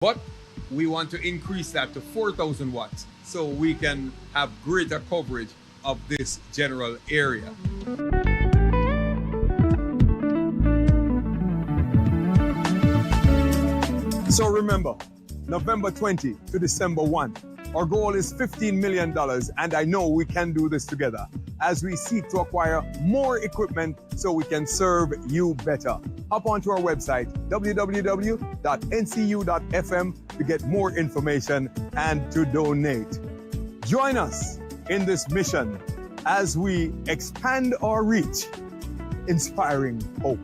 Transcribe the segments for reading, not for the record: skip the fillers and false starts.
But we want to increase that to 4,000 watts so we can have greater coverage of this general area. So remember, November 20 to December 1, our goal is $15 million, and I know we can do this together as we seek to acquire more equipment so we can serve you better. Hop onto our website, www.ncu.fm, to get more information and to donate. Join us in this mission as we expand our reach, inspiring hope.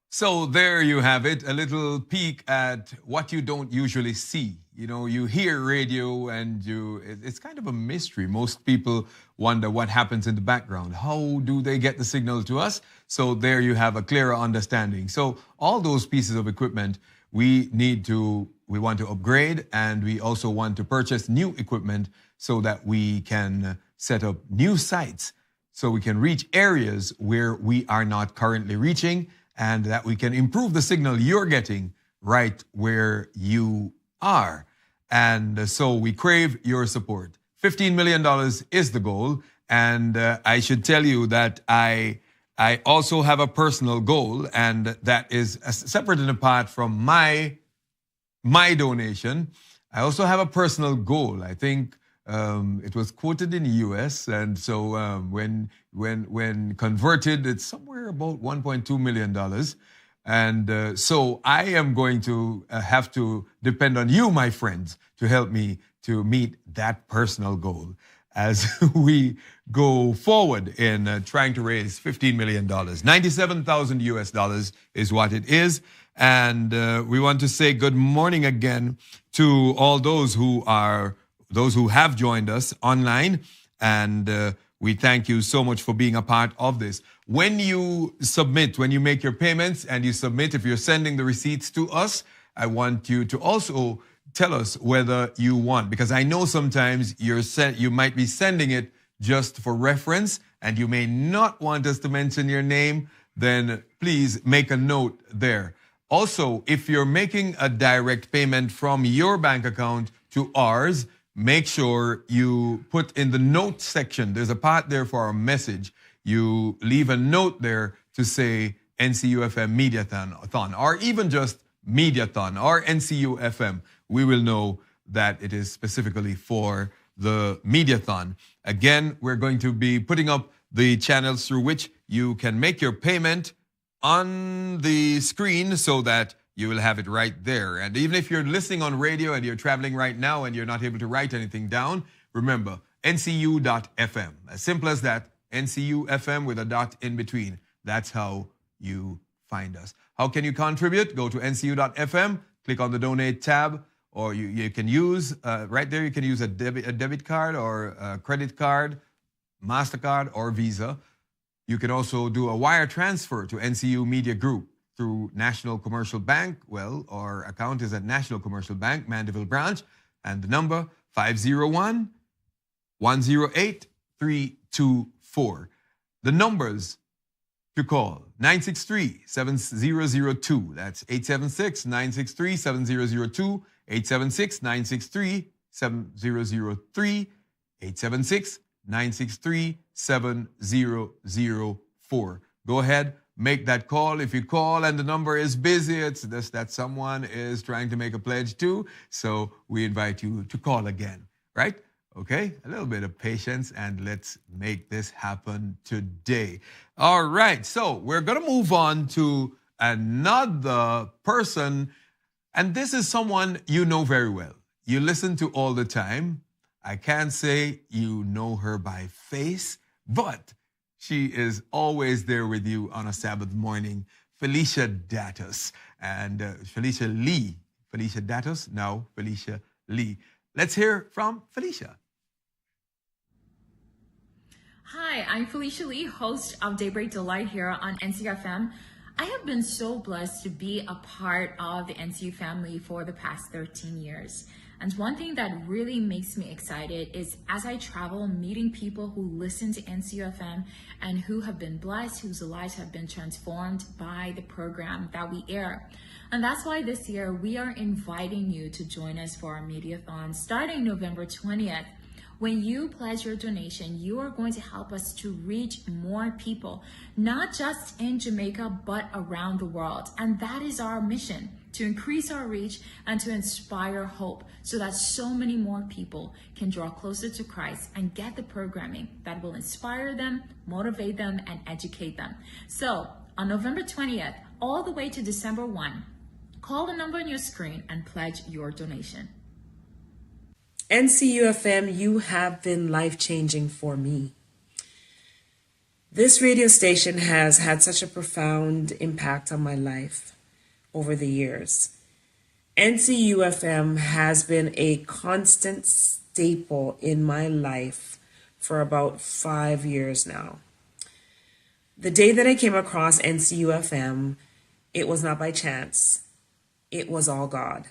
So there you have it, a little peek at what you don't usually see. You know, you hear radio and it's kind of a mystery. Most people wonder what happens in the background. How do they get the signal to us? So there you have a clearer understanding. So all those pieces of equipment we want to upgrade, and we also want to purchase new equipment so that we can set up new sites so we can reach areas where we are not currently reaching, and that we can improve the signal you're getting right where you are. And so we crave your support. $15 million is the goal. And I should tell you that I also have a personal goal, and that is separate and apart from my donation. I also have a personal goal. I think it was quoted in the US, and so when converted, it's somewhere about $1.2 million. And so I am going to have to depend on you, my friends, to help me to meet that personal goal as we go forward in trying to raise $15 million. 97,000 US dollars is what it is. And we want to say good morning again to all those who have joined us online, and we thank you so much for being a part of this. When you make your payments and you submit, if you're sending the receipts to us, I want you to also tell us whether you want, because I know sometimes you might be sending it just for reference and you may not want us to mention your name. Then please make a note there. Also, if you're making a direct payment from your bank account to ours, make sure you put in the note section, there's a part there for our message. You leave a note there to say NCU FM Mediathon, or even just Mediathon or NCU FM. We will know that it is specifically for the Mediathon. Again, we're going to be putting up the channels through which you can make your payment on the screen so that you will have it right there. And even if you're listening on radio and you're traveling right now and you're not able to write anything down, remember, ncu.fm. As simple as that, NCU FM with a dot in between. That's how you find us. How can you contribute? Go to ncu.fm, click on the donate tab, or you can use, right there, you can use a debit card or a credit card, MasterCard or Visa. You can also do a wire transfer to NCU Media Group through National Commercial Bank. Well, our account is at National Commercial Bank, Mandeville branch, and the number 501-108-324. The numbers to call, 963-7002. That's 876-963-7002, 876-963-7003, 876-963-7004. Go ahead. Make that call. If you call and the number is busy, it's just that someone is trying to make a pledge too. So we invite you to call again, right? Okay, a little bit of patience and let's make this happen today. All right, so we're going to move on to another person. And this is someone you know very well. You listen to all the time. I can't say you know her by face, but she is always there with you on a Sabbath morning. Felicia Datos and Felicia Lee. Felicia Datos, now Felicia Lee. Let's hear from Felicia. Hi, I'm Felicia Lee, host of Daybreak Delight here on NCFM. I have been so blessed to be a part of the NCU family for the past 13 years. And one thing that really makes me excited is as I travel, meeting people who listen to NCUFM and who have been blessed, whose lives have been transformed by the program that we air. And that's why this year we are inviting you to join us for our Mediathon starting November 20th. When you pledge your donation, you are going to help us to reach more people, not just in Jamaica, but around the world. And that is our mission, to increase our reach and to inspire hope so that so many more people can draw closer to Christ and get the programming that will inspire them, motivate them, and educate them. So on November 20th, all the way to December 1, call the number on your screen and pledge your donation. NCUFM, you have been life-changing for me. This radio station has had such a profound impact on my life over the years. NCUFM has been a constant staple in my life for about 5 years now. The day that I came across NCUFM, it was not by chance. It was all God.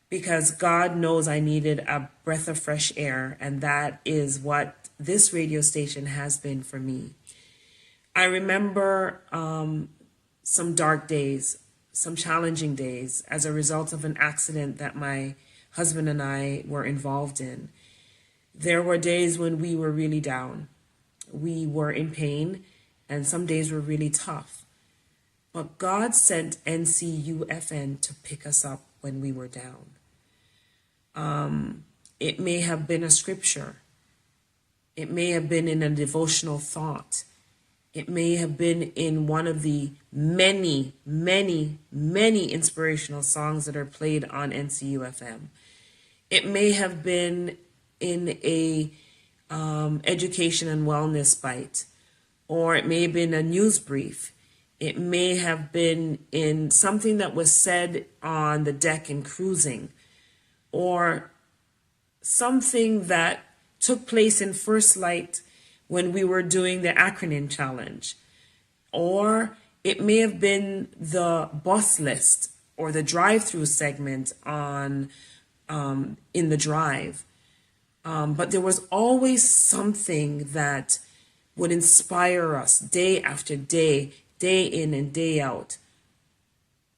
Because God knows I needed a breath of fresh air, and that is what this radio station has been for me. I remember some dark days, some challenging days as a result of an accident that my husband and I were involved in. There were days when we were really down. We were in pain, and some days were really tough. But God sent NCUFN to pick us up when we were down. It may have been a scripture. It may have been in a devotional thought. It may have been in one of the many, many, many inspirational songs that are played on NCUFM. It may have been in a education and wellness bite, or it may have been a news brief. It may have been in something that was said on the deck in cruising, or something that took place in First Light when we were doing the acronym challenge. Or it may have been the bus list or the drive-through segment on in the drive. But there was always something that would inspire us day after day, day in and day out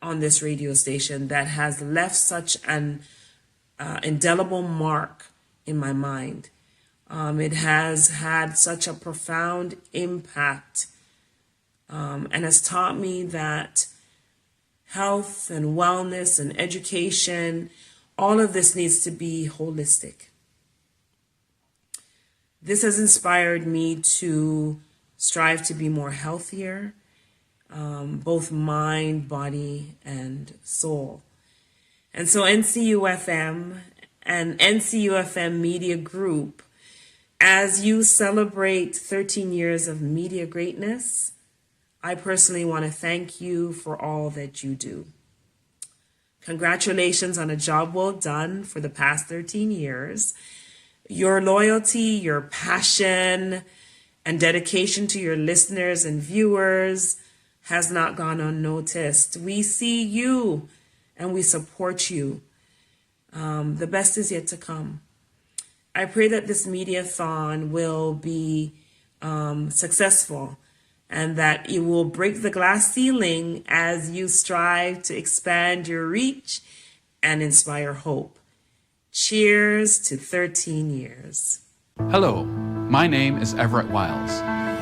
on this radio station that has left such an indelible mark in my mind. It has had such a profound impact and has taught me that health and wellness and education, all of this needs to be holistic. This has inspired me to strive to be more healthier, both mind, body, and soul. And so NCUFM and NCUFM Media Group, as you celebrate 13 years of media greatness, I personally want to thank you for all that you do. Congratulations on a job well done for the past 13 years. Your loyalty, your passion, and dedication to your listeners and viewers has not gone unnoticed. We see you and we support you. The best is yet to come. I pray that this Mediathon will be successful and that it will break the glass ceiling as you strive to expand your reach and inspire hope. Cheers to 13 years. Hello, my name is Everett Wiles,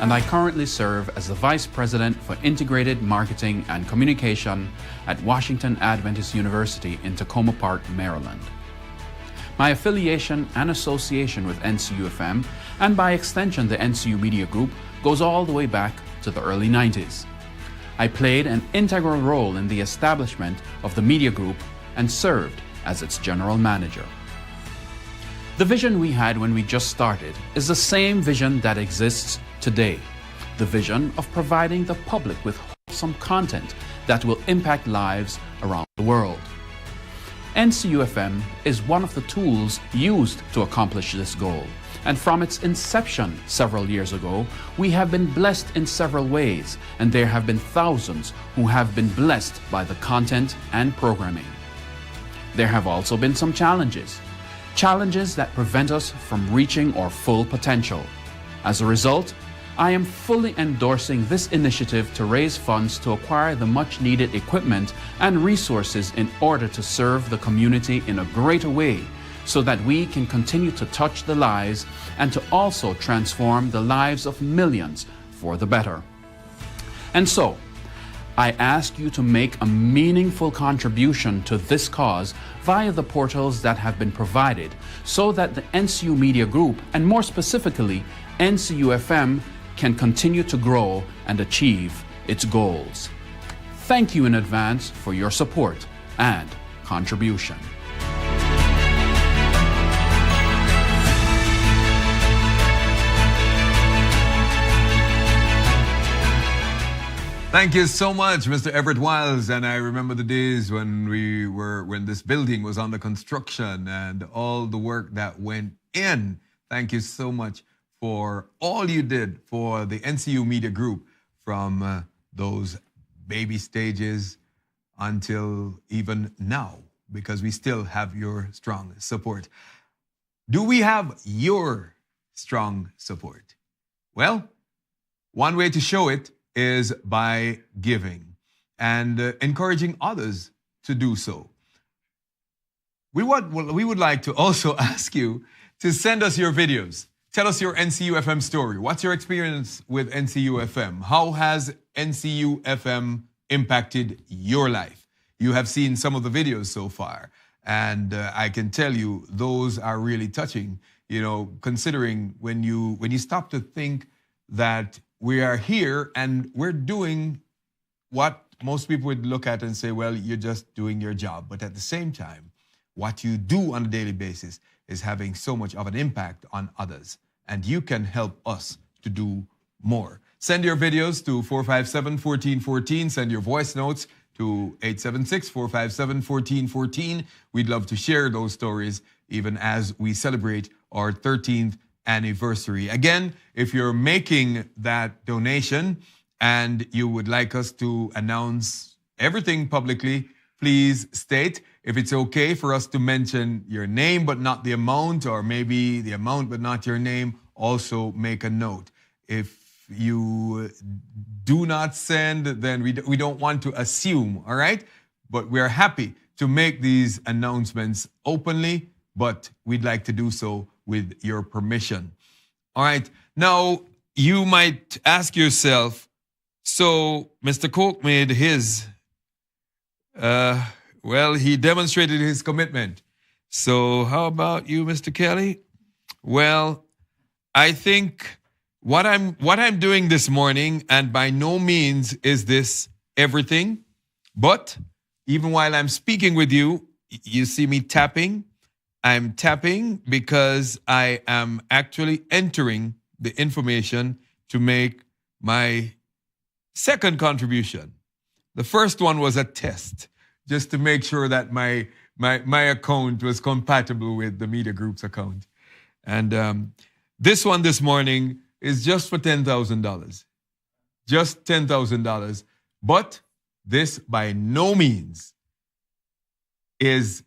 and I currently serve as the Vice President for Integrated Marketing and Communication at Washington Adventist University in Tacoma Park, Maryland. My affiliation and association with NCUFM, and by extension the NCU Media Group, goes all the way back to the early 90s. I played an integral role in the establishment of the Media Group and served as its general manager. The vision we had when we just started is the same vision that exists today. The vision of providing the public with wholesome content that will impact lives around the world. NCUFM is one of the tools used to accomplish this goal. And from its inception several years ago, we have been blessed in several ways, and there have been thousands who have been blessed by the content and programming. There have also been some challenges, challenges that prevent us from reaching our full potential. As a result, I am fully endorsing this initiative to raise funds to acquire the much needed equipment and resources in order to serve the community in a greater way, so that we can continue to touch the lives and to also transform the lives of millions for the better. And so, I ask you to make a meaningful contribution to this cause via the portals that have been provided, so that the NCU Media Group, and more specifically NCU FM, can continue to grow and achieve its goals. Thank you in advance for your support and contribution. Thank you so much, Mr. Everett Wiles. And I remember the days when this building was under construction and all the work that went in. Thank you so much for all you did for the NCU Media Group, from those baby stages until even now, because we still have your strong support. Do we have your strong support? Well, one way to show it is by giving and encouraging others to do so. We would like to also ask you to send us your videos. Tell us your NCU FM story. What's your experience with NCU FM? How has NCU FM impacted your life? You have seen some of the videos so far, and I can tell you those are really touching. You know, considering when you stop to think that we are here and we're doing what most people would look at and say, well, you're just doing your job. But at the same time, what you do on a daily basis is having so much of an impact on others. And you can help us to do more. Send your videos to 457-1414. Send your voice notes to 876-457-1414. We'd love to share those stories even as we celebrate our 13th anniversary. Again, if you're making that donation and you would like us to announce everything publicly, please state if it's okay for us to mention your name but not the amount, or maybe the amount but not your name. Also make a note. If you do not send, then we don't want to assume, all right? But we're happy to make these announcements openly, but we'd like to do so with your permission. All right. Now, you might ask yourself, so Mr. Coke made his, well, he demonstrated his commitment. So how about you, Mr. Kelly? Well, I think what I'm doing this morning, and by no means is this everything, but even while I'm speaking with you, you see me tapping. I'm tapping because I am actually entering the information to make my second contribution. The first one was a test, just to make sure that my account was compatible with the media group's account. And this one this morning is just for $10,000. Just $10,000. But this by no means is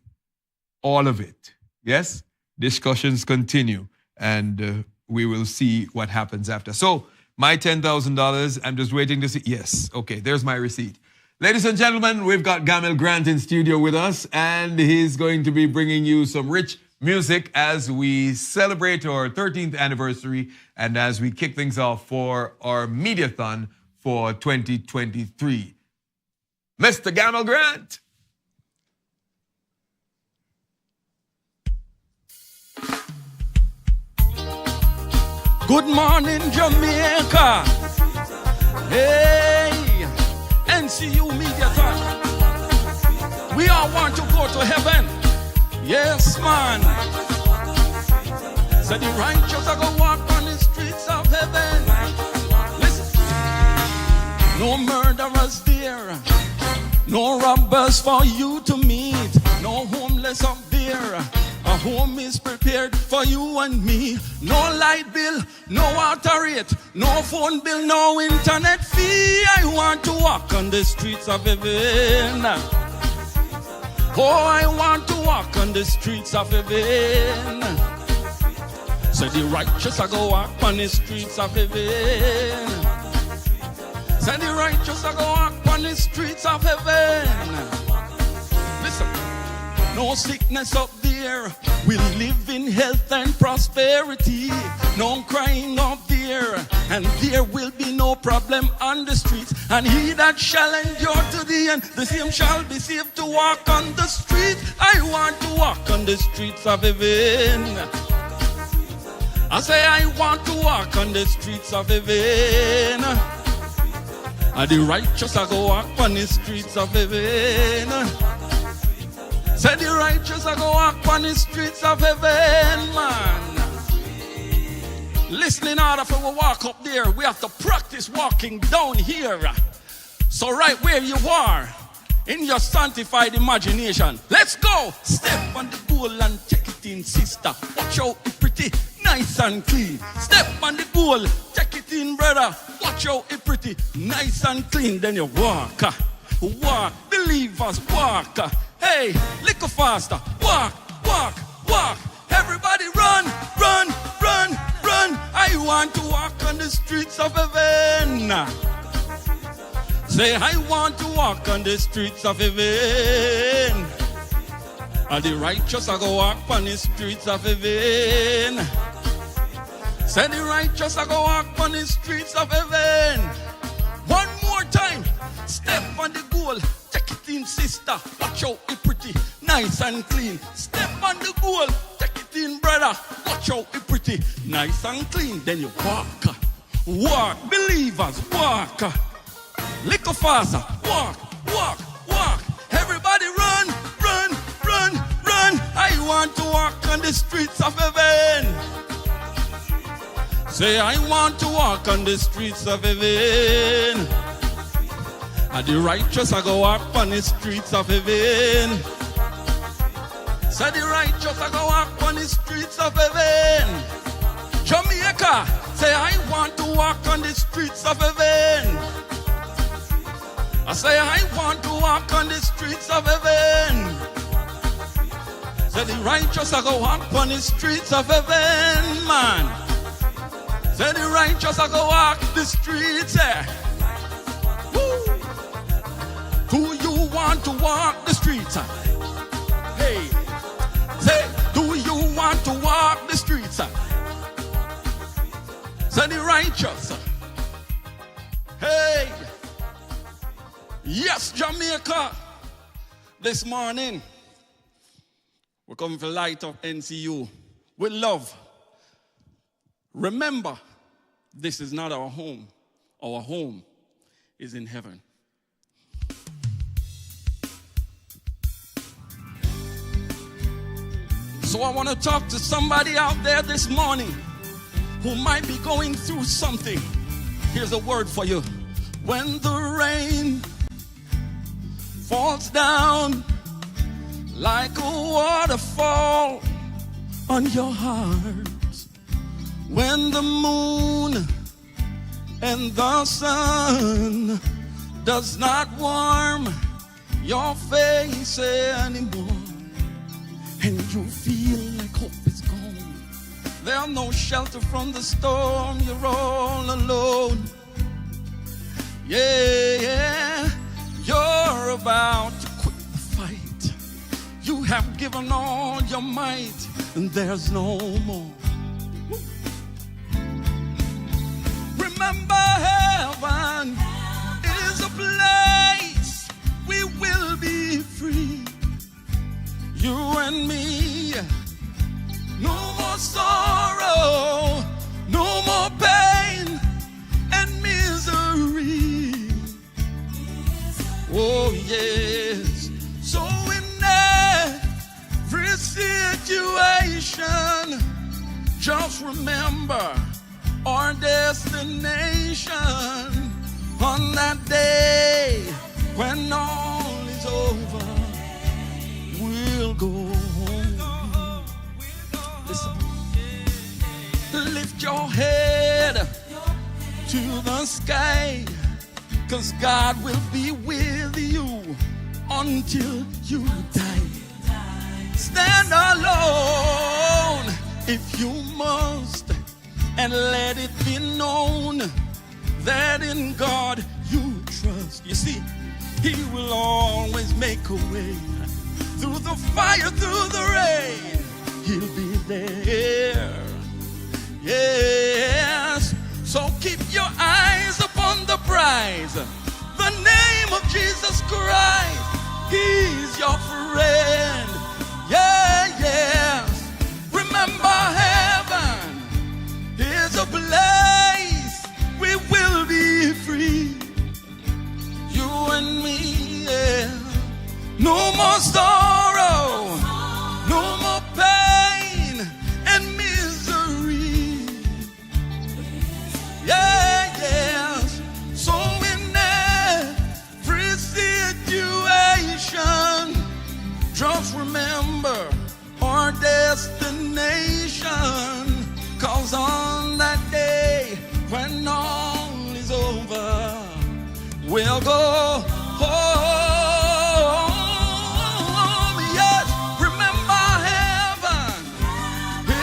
all of it. Yes? Discussions continue, and we will see what happens after. So my $10,000, I'm just waiting to see. Yes, okay, there's my receipt. Ladies and gentlemen, we've got Gamil Grant in studio with us, and he's going to be bringing you some rich music as we celebrate our 13th anniversary and as we kick things off for our Mediathon for 2023. Mr. Gamil Grant. Good morning, Jamaica. Hey, NCU Mediathon. We all want to go to heaven. Yes, man. So the righteous are going to walk on the streets of heaven. Listen. No murderers there. No robbers for you to meet. No homeless up there. A home is prepared for you and me. No light bill, no water rate, no phone bill, no internet fee. I want to walk on the streets of heaven. Oh, I want to walk on the streets of heaven. Say the righteous I go walk on the streets of heaven. Say the righteous I go walk on the streets of heaven. Listen, no sickness up there. We live in health and prosperity. No crying up there. And there will be no problem on the streets. And he that shall endure to the end, the same shall be saved to walk on the streets. I want to walk on the streets of heaven. I say I want to walk on the streets of heaven. And the righteous I go walk on the streets of heaven. Say the righteous I go walk on the streets of heaven, man. Listen, in order for we walk up there, we have to practice walking down here. So right where you are, in your sanctified imagination, let's go. Step on the goal and take it in, sister. Watch out, it's pretty nice and clean. Step on the goal, take it in, brother. Watch out, it's pretty nice and clean. Then you walk, walk, believers walk. Hey, little faster, walk, walk, walk. Everybody run, run, run, run. I want to walk on the streets of heaven. Say, I want to walk on the streets of heaven. And the righteous I go walk on the streets of heaven. Say, the righteous I go walk on the streets of heaven. One more time. Step on the goal. Take it in, sister. Watch out, it's pretty nice and clean. Step on the goal. Take it in, brother. Watch out, it's pretty nice and clean. Then you walk. Walk. Believers, walk. Little faster. Walk, walk, walk. Everybody run, run, run, run. I want to walk on the streets of heaven. Say, I want to walk on the streets of heaven. And the righteous I go walk on the streets of heaven. Say, the righteous I go walk on the streets of heaven. Jamaica, say, I want to walk on the streets of heaven. I say, I want to walk on the streets of heaven. Say, the righteous I go walk on the streets of heaven, man. Say, the righteous I go walk the streets, Woo. Do you want to walk the streets? Hey, say, do you want to walk the streets? Say, the righteous. Hey. Yes, Jamaica. This morning, we're coming for light of NCU with love. Remember, this is not our home. Our home is in heaven. So I want to talk to somebody out there this morning who might be going through something. Here's a word for you. When the rain falls down like a waterfall on your heart, when the moon and the sun does not warm your face anymore, and you feel like hope is gone, there's no shelter from the storm, you're all alone. Yeah, you're about to quit the fight. You have given all your might, and there's no more. Remember, heaven is a place we will be free. You and me. No more sorrow, no more pain and misery. Oh yes. So in every situation, just remember our destination. On that day when all is over, we'll go home. Listen. Lift your head to the sky, 'cause God will be with you until you die. Stand alone if you must, and let it be known that in God you trust. You see, He will always make a way. Through the fire, through the rain, He'll be there. Yes, so keep your eyes upon the prize, the name of Jesus Christ. He's your friend. Yeah, yes. Remember, heaven is a place we will be free. You and me, yeah. No more sorrow, no more pain and misery. Yeah, yes. So in every situation, just remember our destination. 'Cause on that day when all is over, we'll go home. Yes, remember heaven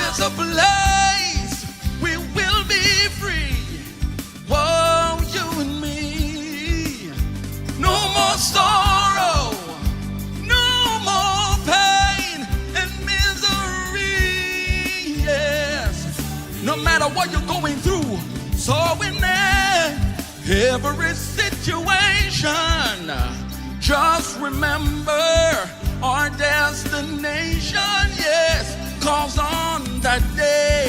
is a place we will be free. Whoa, you and me. No more sorrow, no more pain and misery. Yes, no matter what you're going through. So in every situation, just remember our destination. Yes, 'cause on that day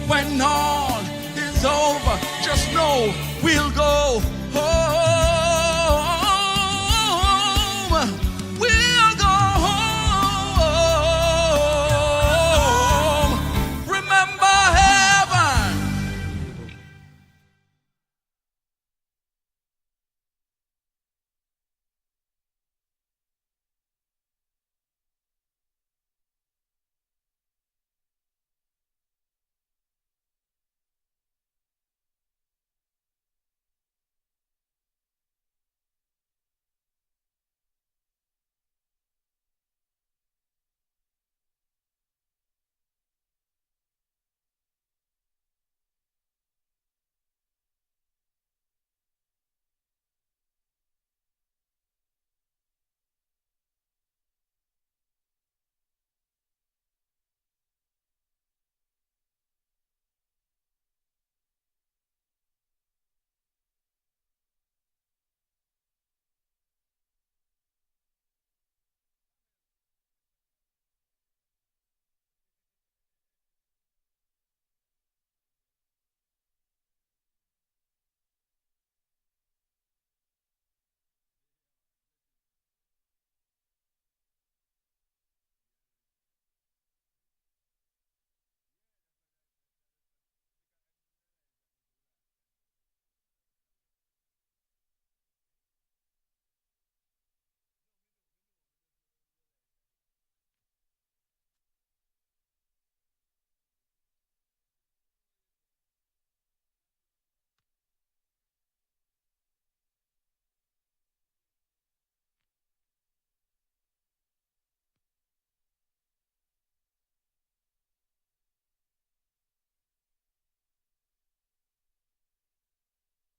when all is over, just know we'll go home.